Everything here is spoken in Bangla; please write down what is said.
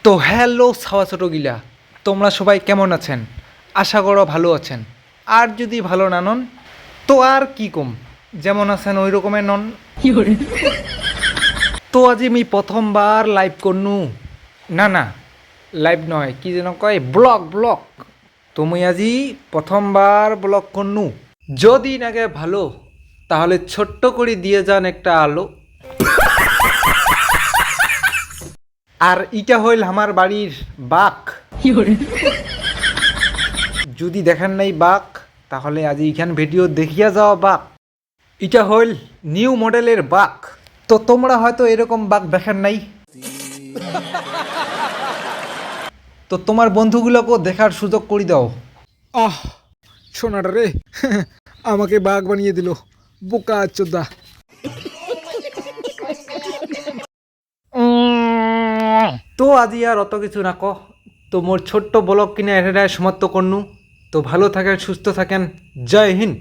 তো হ্যালো ছাওয়া ছোটো গিলা, তোমরা সবাই কেমন আছেন? আশা করো ভালো আছেন। আর যদি ভালো না নন তো আর কি কম, যেমন আছেন ওই রকমের নন। তো আজি আমি প্রথমবার লাইভ করনু, না না লাইভ নয়, কি যেন কয় ব্লগ ব্লগ। তুমি আজি প্রথমবার ব্লগ করনু। যদি নাগে ভালো তাহলে ছোট্ট করে দিয়ে যান একটা আলো। আর ইটা হইল আমার বাড়ির বাঘ। যদি দেখেন নাই বাঘ তাহলে আজ এইখান ভিডিও দেখিয়া যাওয়া বাঘ। এটা হইল নিউ মডেলের বাঘ। তো তোমরা হয়তো এরকম বাঘ দেখেন নাই, তো তোমার বন্ধুগুলোকেও দেখার সুযোগ করে দাও। আহ সোনাটা রে, আমাকে বাঘ বানিয়ে দিল, বোকা চোদা। তো আজি আর অত কিছু না ক, তো মোর ছোট্ট ব্লগ কিনে এটা সমাপ্ত করনু। তো ভালো থাকেন, সুস্থ থাকেন, জয় হিন্দ।